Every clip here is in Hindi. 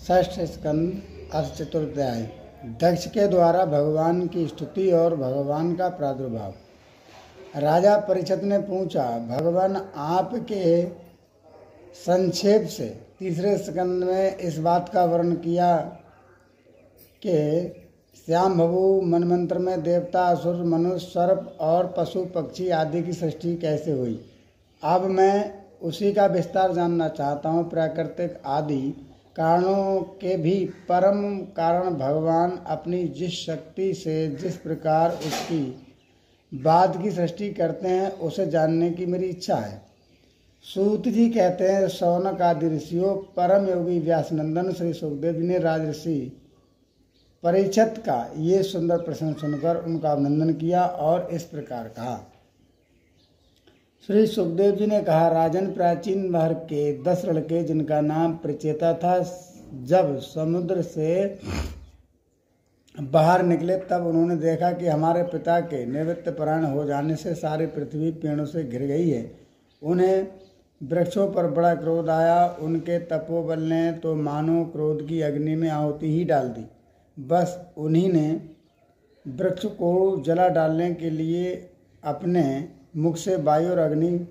षष्ठ स्कंद अर्थ चतुर्थाध्याय। दक्ष के द्वारा भगवान की स्तुति और भगवान का प्रादुर्भाव। राजा परीक्षित ने पूछा, भगवान आपके संक्षेप से तीसरे स्कंद में इस बात का वर्णन किया कि श्यामभू मनमंत्र में देवता, असुर, मनुष्य, सर्प और पशु पक्षी आदि की सृष्टि कैसे हुई। अब मैं उसी का विस्तार जानना चाहता हूँ। प्राकृतिक आदि कारणों के भी परम कारण भगवान अपनी जिस शक्ति से जिस प्रकार उसकी बाद की सृष्टि करते हैं उसे जानने की मेरी इच्छा है। सूत जी कहते हैं, शौनक आदि ऋषियों, परम योगी व्यासनंदन श्री सुखदेव जी ने राजऋषि परीक्षित का ये सुंदर प्रश्न सुनकर उनका अभिनंदन किया और इस प्रकार कहा। श्री सुखदेव जी ने कहा, राजन, प्राचीन भारत के 10 लड़के जिनका नाम प्रचेता था, जब समुद्र से बाहर निकले तब उन्होंने देखा कि हमारे पिता के निवृत्त प्राण हो जाने से सारी पृथ्वी पेड़ों से घिर गई है। उन्हें वृक्षों पर बड़ा क्रोध आया। उनके तपोबल ने तो मानो क्रोध की अग्नि में आहुति ही डाल दी। बस उन्हीं ने वृक्ष को जला डालने के लिए अपने मुख से वायु और अग्नि की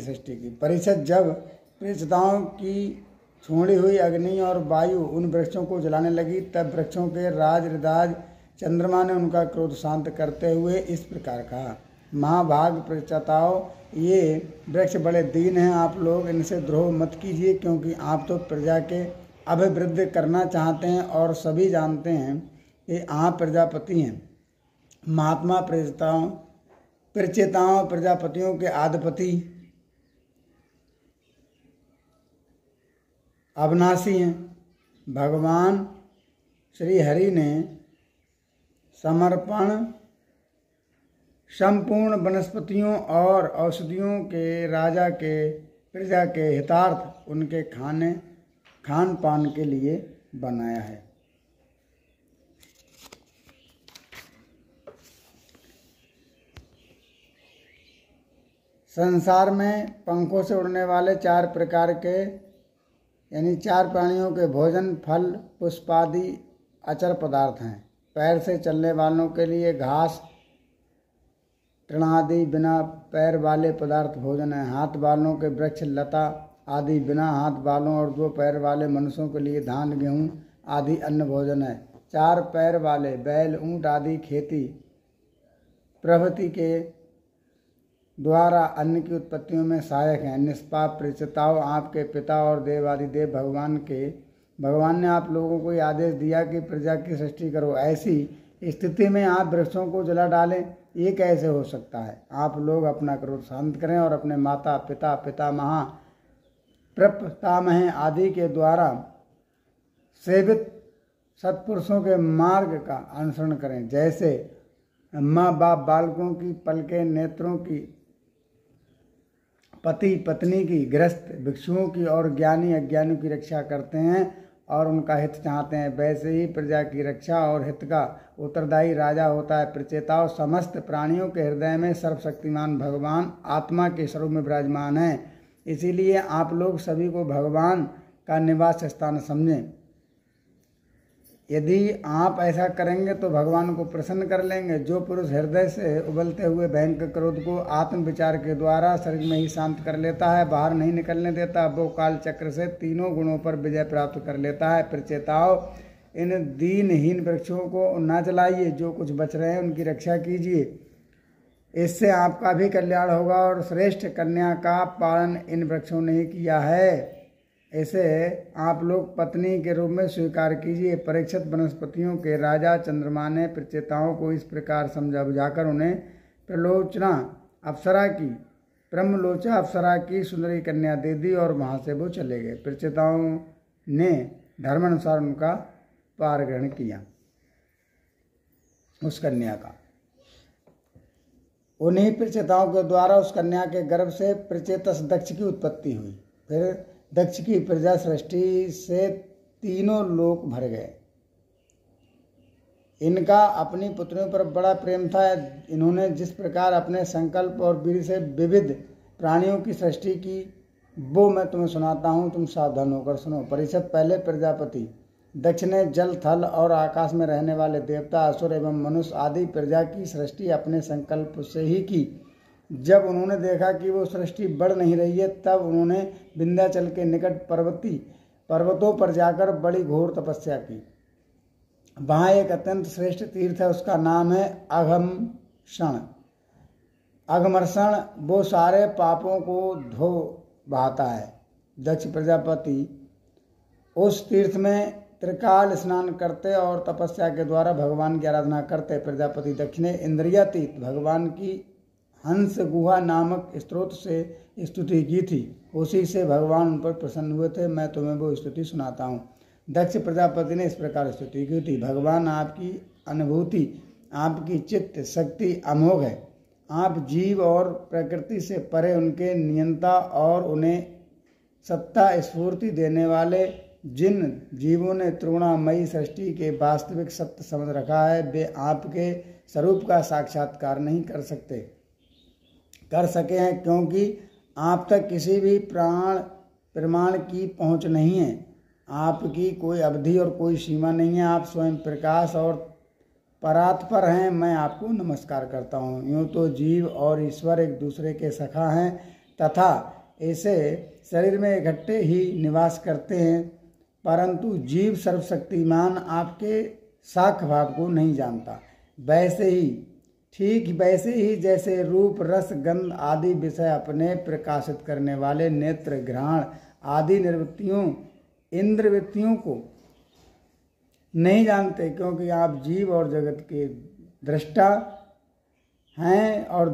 सृष्टि की। परीक्षित, जब प्रेतताओं की छोड़ी हुई अग्नि और वायु उन वृक्षों को जलाने लगी तब वृक्षों के राज ऋदाज चंद्रमा ने उनका क्रोध शांत करते हुए इस प्रकार कहा, महाभाग प्रचेताओं, ये वृक्ष बड़े दीन हैं। आप लोग इनसे द्रोह मत कीजिए, क्योंकि आप तो प्रजा के अभिवृद्धि करना चाहते हैं और सभी जानते हैं कि आप प्रजापति हैं। महात्मा प्रचेताओं प्रजापतियों के आधिपति अविनाशी हैं। भगवान श्री हरि ने समर्पण संपूर्ण वनस्पतियों और औषधियों के राजा के प्रजा के हितार्थ उनके खान पान के लिए बनाया है। संसार में पंखों से उड़ने वाले 4 प्रकार के यानी 4 प्राणियों के भोजन, फल, पुष्पादि अचर पदार्थ हैं। पैर से चलने वालों के लिए घास, तृणादि बिना पैर वाले पदार्थ भोजन है। हाथ वालों के वृक्ष, लता आदि बिना हाथ वालों और 2 पैर वाले मनुष्यों के लिए धान, गेहूँ आदि अन्न भोजन है। 4 पैर वाले बैल, ऊँट आदि खेती प्रभृति के द्वारा अन्न की उत्पत्तियों में सहायक हैं। निष्पाप प्रचेताओं, आपके पिता और देवादिदेव भगवान ने आप लोगों को यह आदेश दिया कि प्रजा की सृष्टि करो। ऐसी स्थिति में आप वृक्षों को जला डालें, ये कैसे हो सकता है। आप लोग अपना क्रोध शांत करें और अपने माता पिता, पितामह, प्रपितामह आदि के द्वारा सेवित सत्पुरुषों के मार्ग का अनुसरण करें। जैसे माँ बाप बालकों की, पलके नेत्रों की, पति पत्नी की, गृहस्थ भिक्षुओं की और ज्ञानी अज्ञानियों की रक्षा करते हैं और उनका हित चाहते हैं, वैसे ही प्रजा की रक्षा और हित का उत्तरदायी राजा होता है। प्रचेताओं, समस्त प्राणियों के हृदय में सर्वशक्तिमान भगवान आत्मा के स्वरूप में विराजमान है। इसीलिए आप लोग सभी को भगवान का निवास स्थान समझें। यदि आप ऐसा करेंगे तो भगवान को प्रसन्न कर लेंगे। जो पुरुष हृदय से उबलते हुए भयंकर क्रोध को आत्म विचार के द्वारा शरीर में ही शांत कर लेता है, बाहर नहीं निकलने देता, वो काल चक्र से तीनों गुणों पर विजय प्राप्त कर लेता है। प्रचेताओं, इन दीनहीन वृक्षों को न जलाइए, जो कुछ बच रहे हैं उनकी रक्षा कीजिए। इससे आपका भी कल्याण होगा और श्रेष्ठ कन्या का पालन इन वृक्षों ने ही किया है। इसे आप लोग पत्नी के रूप में स्वीकार कीजिए। परीक्षित, वनस्पतियों के राजा चंद्रमा ने प्रचेताओं को इस प्रकार समझा बुझाकर उन्हें प्रलोचना अप्सरा की सुंदरी कन्या दे दी और वहाँ से वो चले गए। प्रचेताओं ने धर्मानुसार उनका पार ग्रहण किया उस कन्या का। उन्हीं प्रचेताओं के द्वारा उस कन्या के गर्भ से प्रचेतस दक्ष की उत्पत्ति हुई। फिर दक्ष की प्रजा सृष्टि से तीनों लोक भर गए। इनका अपनी पुत्रियों पर बड़ा प्रेम था। इन्होंने जिस प्रकार अपने संकल्प और वीर से विविध प्राणियों की सृष्टि की वो मैं तुम्हें सुनाता हूँ, तुम सावधान होकर सुनो। परिषद पहले प्रजापति दक्ष ने जल थल और आकाश में रहने वाले देवता, असुर एवं मनुष्य आदि प्रजा की सृष्टि अपने संकल्प से ही की। जब उन्होंने देखा कि वो सृष्टि बढ़ नहीं रही है, तब उन्होंने विंध्याचल के निकट पर्वतों पर जाकर बड़ी घोर तपस्या की। वहाँ एक अत्यंत श्रेष्ठ तीर्थ है, उसका नाम है अघमर्षण। अघमर्षण वो सारे पापों को धो बहाता है। दक्ष प्रजापति उस तीर्थ में त्रिकाल स्नान करते और तपस्या के द्वारा भगवान की आराधना करते। प्रजापति दक्ष ने इंद्रियातीत भगवान की हंस गुहा नामक स्त्रोत से स्तुति की थी। उसी से भगवान उन पर प्रसन्न हुए थे। मैं तुम्हें वो स्तुति सुनाता हूँ। दक्ष प्रजापति ने इस प्रकार स्तुति की थी। भगवान, आपकी अनुभूति, आपकी चित्त शक्ति अमोघ है। आप जीव और प्रकृति से परे उनके नियंता और उन्हें सत्ता स्फूर्ति देने वाले। जिन जीवों ने त्रिगुणामयी सृष्टि के वास्तविक सत्य समझ रखा है, वे आपके स्वरूप का साक्षात्कार नहीं कर सके हैं, क्योंकि आप तक किसी भी प्रमाण की पहुंच नहीं है। आपकी कोई अवधि और कोई सीमा नहीं है। आप स्वयं प्रकाश और परात्पर हैं। मैं आपको नमस्कार करता हूँ। यूँ तो जीव और ईश्वर एक दूसरे के सखा हैं तथा ऐसे शरीर में इकट्ठे ही निवास करते हैं, परंतु जीव सर्वशक्तिमान आपके साख भाव को नहीं जानता। ठीक वैसे ही जैसे रूप, रस, गंध आदि विषय अपने प्रकाशित करने वाले नेत्र, घ्राण आदि इंद्रवृत्तियों को नहीं जानते, क्योंकि आप जीव और जगत के दृष्टा हैं और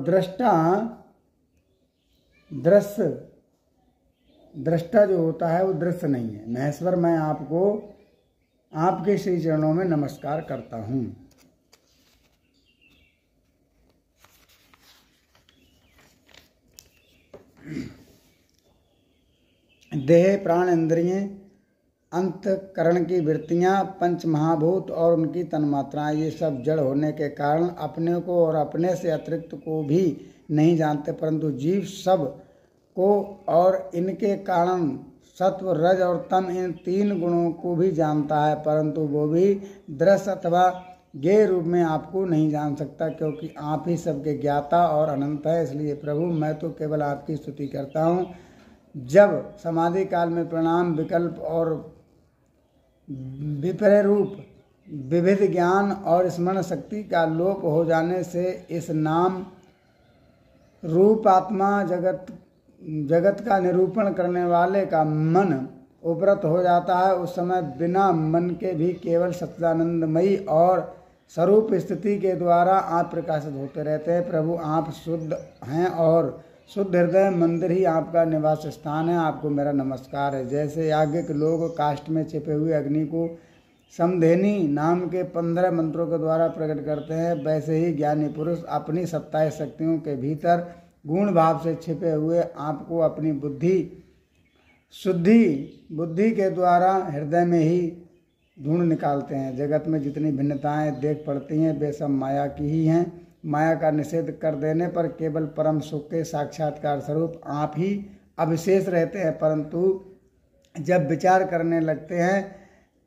दृष्टा जो होता है वो दृश्य नहीं है। महेश्वर, मैं आपको आपके श्री चरणों में नमस्कार करता हूँ। देह, प्राण, इंद्रियें, अंतकरण की वृत्तियाँ, पंच महाभूत और उनकी तन्मात्राएं, ये सब जड़ होने के कारण अपने को और अपने से अतिरिक्त को भी नहीं जानते, परंतु जीव सब को और इनके कारण सत्व, रज और तम इन तीन गुणों को भी जानता है, परंतु वो भी दृश्य अथवा ज्ञेय रूप में आपको नहीं जान सकता, क्योंकि आप ही सबके ज्ञाता और अनंत है। इसलिए प्रभु, मैं तो केवल आपकी स्तुति करता हूँ। जब समाधि काल में प्रणाम, विकल्प और विपर्य रूप विविध ज्ञान और स्मरण शक्ति का लोप हो जाने से इस नाम रूप आत्मा जगत का निरूपण करने वाले का मन उपरत हो जाता है, उस समय बिना मन के भी केवल सच्चिदानंदमयी और स्वरूप स्थिति के द्वारा आप प्रकाशित होते रहते हैं। प्रभु, आप शुद्ध हैं और शुद्ध हृदय मंदिर ही आपका निवास स्थान है। आपको मेरा नमस्कार है। जैसे याज्ञिक लोग काष्ठ में छिपे हुए अग्नि को समधेनी नाम के 15 मंत्रों के द्वारा प्रकट करते हैं, वैसे ही ज्ञानी पुरुष अपनी 27 शक्तियों के भीतर गुण भाव से छिपे हुए आपको अपनी बुद्धि के द्वारा हृदय में ही ढूंढ निकालते हैं। जगत में जितनी भिन्नताएं देख पड़ती हैं, वे सब माया की ही हैं। माया का निषेध कर देने पर केवल परम सुख के साक्षात्कार स्वरूप आप ही अविशेष रहते हैं, परंतु जब विचार करने लगते हैं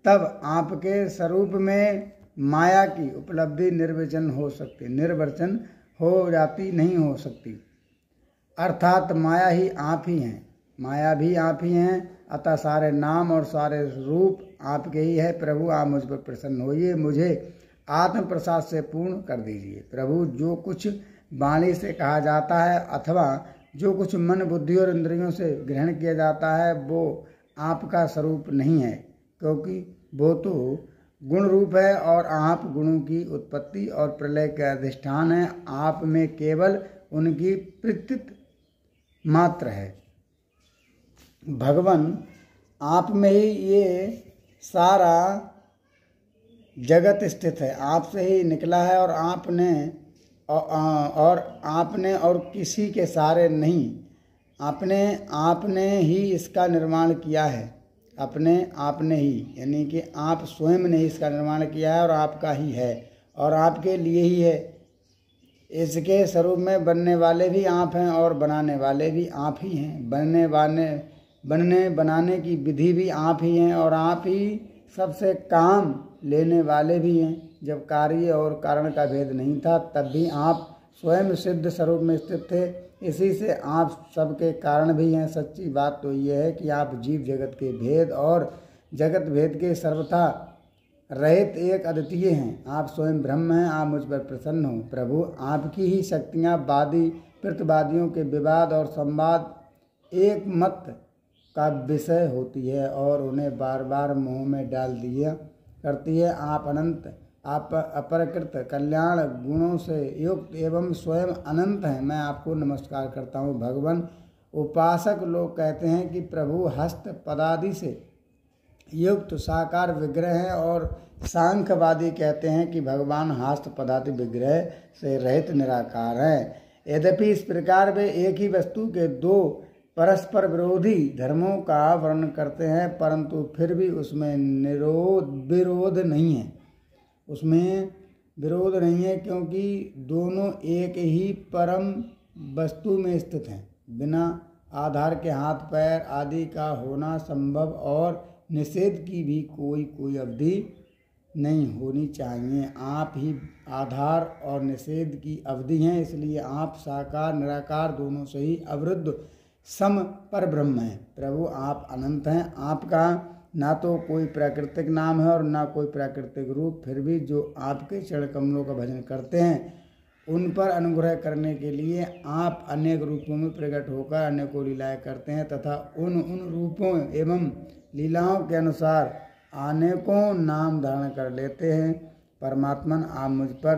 तब आपके स्वरूप में माया की उपलब्धि निर्वचन हो जाती, नहीं हो सकती। अर्थात माया ही आप ही हैं, माया भी आप ही हैं, अतः सारे नाम और सारे रूप आपके ही है। प्रभु, आप मुझ पर प्रसन्न होइए, मुझे आत्म प्रसाद से पूर्ण कर दीजिए। प्रभु, जो कुछ वाणी से कहा जाता है अथवा जो कुछ मन, बुद्धि और इंद्रियों से ग्रहण किया जाता है, वो आपका स्वरूप नहीं है, क्योंकि वो तो गुण रूप है और आप गुणों की उत्पत्ति और प्रलय के अधिष्ठान है। आप में केवल उनकी प्रतीत मात्र है। भगवान, आप में ही ये सारा जगत स्थित है, आपसे ही निकला है और आपने और किसी के सहारे नहीं, आपने ही इसका निर्माण किया है। आपने ही, यानी कि आप स्वयं ने इसका निर्माण किया है और आपका ही है और आपके लिए ही है। इसके स्वरूप में बनने वाले भी आप हैं और बनाने वाले भी आप ही हैं। बनने बनाने की विधि भी आप ही हैं और आप ही सबसे काम लेने वाले भी हैं। जब कार्य और कारण का भेद नहीं था तब भी आप स्वयं सिद्ध स्वरूप में स्थित थे। इसी से आप सबके कारण भी हैं। सच्ची बात तो यह है कि आप जीव जगत के भेद और जगत भेद के सर्वथा रहित एक अद्वितीय हैं। आप स्वयं ब्रह्म हैं। आप मुझ पर प्रसन्न हो प्रभु। आपकी ही शक्तियाँ वादी प्रतिवादियों के विवाद और संवाद एक मत का विषय होती है और उन्हें बार बार मोह में डाल दिया करती है। आप अनंत, आप अपरकृत कल्याण गुणों से युक्त एवं स्वयं अनंत हैं। मैं आपको नमस्कार करता हूँ भगवान। उपासक लोग कहते हैं कि प्रभु हस्त पदादि से युक्त साकार विग्रह है और सांख्यवादी कहते हैं कि भगवान हस्त पदादि विग्रह से रहित निराकार हैं। यद्यपि इस प्रकार वे एक ही वस्तु के दो परस्पर विरोधी धर्मों का वर्णन करते हैं परंतु फिर भी उसमें विरोध नहीं है। उसमें विरोध नहीं है क्योंकि दोनों एक ही परम वस्तु में स्थित हैं। बिना आधार के हाथ पैर आदि का होना संभव और निषेध की भी कोई अवधि नहीं होनी चाहिए। आप ही आधार और निषेध की अवधि हैं। इसलिए आप साकार निराकार दोनों से ही अवरुद्ध सम पर ब्रह्म हैं। प्रभु आप अनंत हैं। आपका ना तो कोई प्राकृतिक नाम है और ना कोई प्राकृतिक रूप। फिर भी जो आपके चरण कमलों का भजन करते हैं उन पर अनुग्रह करने के लिए आप अनेक रूपों में प्रकट होकर अनेकों लीलाएं करते हैं तथा उन रूपों एवं लीलाओं के अनुसार अनेकों नाम धारण कर लेते हैं। परमात्मन आप मुझ पर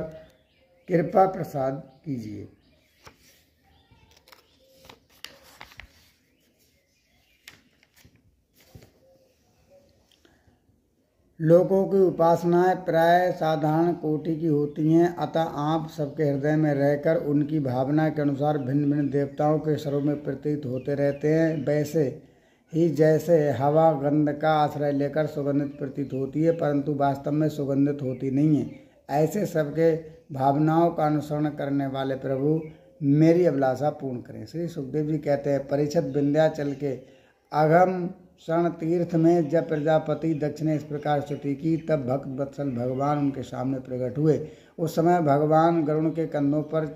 कृपा प्रसाद कीजिए। लोगों की उपासनाएं प्राय साधारण कोटि की होती हैं अतः आप सबके हृदय में रहकर उनकी भावना के अनुसार भिन्न भिन्न देवताओं के स्वरूप में प्रतीत होते रहते हैं। वैसे ही जैसे हवा गंध का आश्रय लेकर सुगंधित प्रतीत होती है परंतु वास्तव में सुगंधित होती नहीं है, ऐसे सबके भावनाओं का अनुसरण करने वाले प्रभु मेरी अभिलाषा पूर्ण करें। श्री सुखदेव जी कहते हैं, परीक्षित विंध्याचल के अगम शरण तीर्थ में जब प्रजापति दक्ष ने इस प्रकार स्तुति की तब भक्त वत्सल भगवान उनके सामने प्रकट हुए। उस समय भगवान गरुड़ के कंधों पर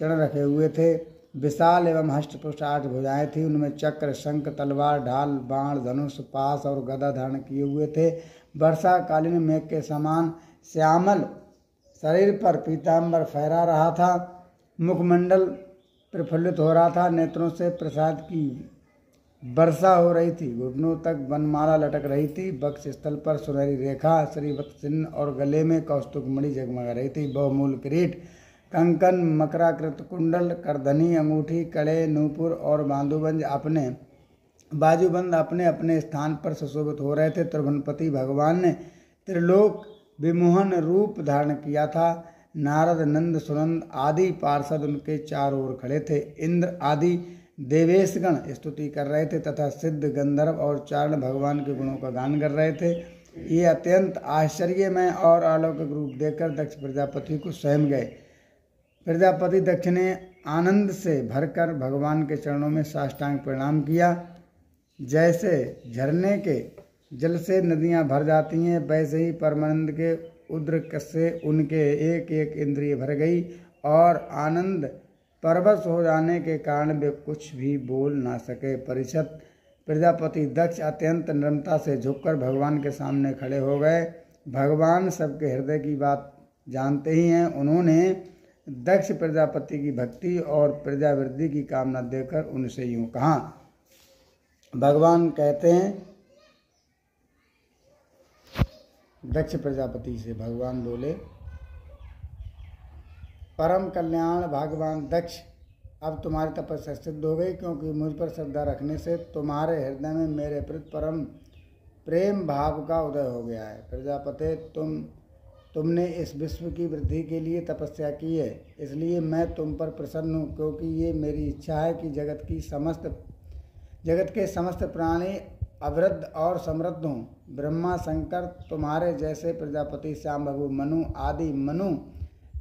चढ़ रखे हुए थे। विशाल एवं हष्टपुष्ट 8 भुजाएं थी। उनमें चक्र शंख तलवार ढाल बाण धनुष पास और गदा धारण किए हुए थे। वर्षाकालीन मेघ के समान श्यामल शरीर पर पीताम्बर फहरा रहा था। मुखमंडल प्रफुल्लित हो रहा था। नेत्रों से प्रसाद की वर्षा हो रही थी। घुटनों तक वनमाला लटक रही थी। वक्ष स्थल पर सुनहरी रेखा श्रीवत्स चिन्ह और गले में कौस्तुभ मणि जगमगा रही थी। बहुमूल किरीट कंकन मकराकृत कुंडल करधनी अंगूठी कड़े नूपुर और बाजूबंद अपने अपने स्थान पर सुशोभित हो रहे थे। त्रिभुवनपति भगवान ने त्रिलोक विमोहन रूप धारण किया था। नारद नंद सुनंद आदि पार्षद उनके चारों ओर खड़े थे। इंद्र आदि देवेशगण स्तुति कर रहे थे तथा सिद्ध गंधर्व और चारण भगवान के गुणों का गान कर रहे थे। ये अत्यंत आश्चर्यमय और अलौकिक रूप देखकर दक्ष प्रजापति को सहम गए। प्रजापति दक्ष ने आनंद से भरकर भगवान के चरणों में साष्टांग प्रणाम किया। जैसे झरने के जल से नदियां भर जाती हैं वैसे ही परमानंद के उद्रेक से उनके एक एक इंद्रिय भर गई और आनंद परवश हो जाने के कारण वे कुछ भी बोल ना सके। परीक्षित प्रजापति दक्ष अत्यंत नम्रता से झुककर भगवान के सामने खड़े हो गए। भगवान सबके हृदय की बात जानते ही हैं। उन्होंने दक्ष प्रजापति की भक्ति और प्रजावृद्धि की कामना देकर उनसे यूं कहा। भगवान कहते हैं, दक्ष प्रजापति से भगवान बोले, परम कल्याण भगवान दक्ष, अब तुम्हारी तपस्या सिद्ध हो गई क्योंकि मुझ पर श्रद्धा रखने से तुम्हारे हृदय में मेरे प्रति परम प्रेम भाव का उदय हो गया है। प्रजापते तुमने इस विश्व की वृद्धि के लिए तपस्या की है, इसलिए मैं तुम पर प्रसन्न हूँ क्योंकि ये मेरी इच्छा है कि जगत के समस्त प्राणी अवृद्ध और समृद्ध हों। ब्रह्मा शंकर तुम्हारे जैसे प्रजापति श्याम भगु मनु आदि मनु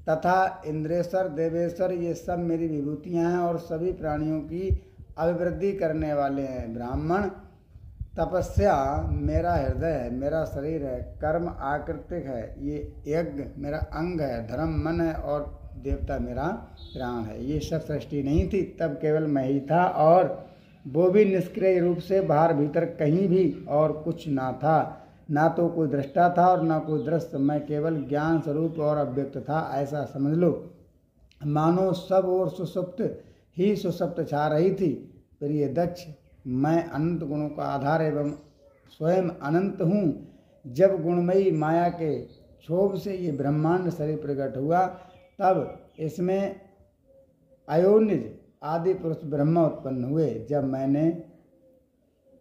तथा इंद्रेश्वर देवेश्वर ये सब मेरी विभूतियाँ हैं और सभी प्राणियों की अभिवृद्धि करने वाले हैं। ब्राह्मण तपस्या मेरा हृदय है, मेरा शरीर है, कर्म आकृतिक है, ये यज्ञ मेरा अंग है, धर्म मन है और देवता मेरा प्राण है। ये सब सृष्टि नहीं थी, तब केवल मैं ही था और वो भी निष्क्रिय रूप से, बाहर भीतर कहीं भी और कुछ ना था। ना तो कोई दृष्टा था और ना कोई दृश्य, मैं केवल ज्ञान स्वरूप और अव्यक्त था, ऐसा समझ लो। मानो सब और सुसुप्त ही सुसुप्त छा रही थी। प्रिय दक्ष, मैं अनंत गुणों का आधार एवं स्वयं अनंत हूँ। जब गुणमयी माया के क्षोभ से ये ब्रह्मांड शरीर प्रकट हुआ, तब इसमें अयोनिज आदि पुरुष ब्रह्मा उत्पन्न हुए। जब मैंने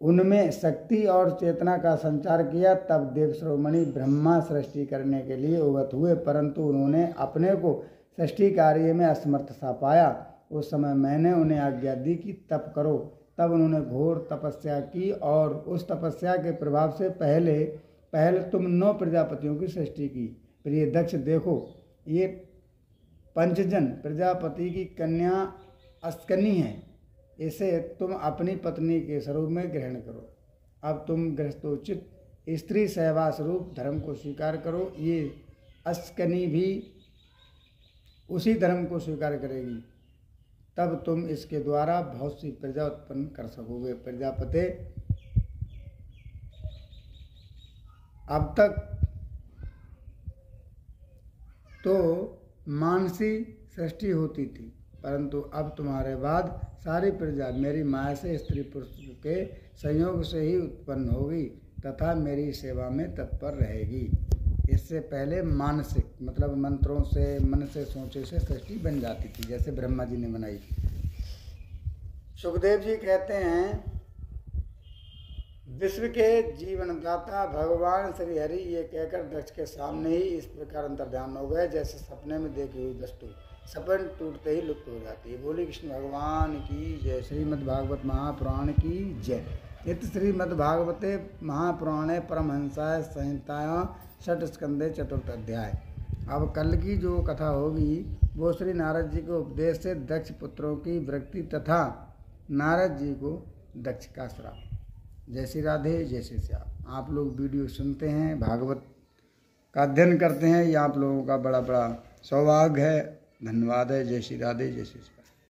उनमें शक्ति और चेतना का संचार किया, तब देव श्रोमणि ब्रह्मा सृष्टि करने के लिए उगत हुए, परंतु उन्होंने अपने को सृष्टि कार्य में असमर्थ सा पाया। उस समय मैंने उन्हें आज्ञा दी कि तप करो। तब उन्होंने घोर तपस्या की और उस तपस्या के प्रभाव से पहले तुम 9 प्रजापतियों की सृष्टि की। प्रिय दक्ष, देखो ये पंचजन प्रजापति की कन्या अस्कनी है, इसे तुम अपनी पत्नी के स्वरूप में ग्रहण करो। अब तुम गृहस्थोचित स्त्री सहवा स्वरूप धर्म को स्वीकार करो। ये अस्कनी भी उसी धर्म को स्वीकार करेगी, तब तुम इसके द्वारा बहुत सी प्रजा उत्पन्न कर सकोगे। प्रजापति, अब तक तो मानसी सृष्टि होती थी, परंतु अब तुम्हारे बाद सारी प्रजा मेरी माया से स्त्री पुरुष के संयोग से ही उत्पन्न होगी तथा मेरी सेवा में तत्पर रहेगी। इससे पहले मानसिक मतलब मंत्रों से, मन से, सोचे से सृष्टि बन जाती थी, जैसे ब्रह्मा जी ने बनाई। सुखदेव जी कहते हैं, विश्व के जीवनदाता भगवान श्री हरि ये कहकर दक्ष के सामने ही इस प्रकार अंतर्ध्यान हो गए, जैसे सपने में देखी हुई वस्तु सपन टूटते ही लुप्त हो जाती है। बोली कृष्ण भगवान की जय। श्रीमद् भागवत महापुराण की जय। इत श्रीमद् भागवते महापुराणे परमहंसाय संहितायां षठ स्कंदे चतुर्थ अध्याय। अब कल की जो कथा होगी वो श्री नारद जी के उपदेश से दक्ष पुत्रों की वृत्ति तथा नारद जी को दक्ष का श्राप। जय श्री राधे, जय श्री श्याम। आप लोग वीडियो सुनते हैं, भागवत का अध्ययन करते हैं, ये आप लोगों का बड़ा बड़ा सौभाग्य है। धन्यवाद है। जय श्री राधे, जय श्री श्याम।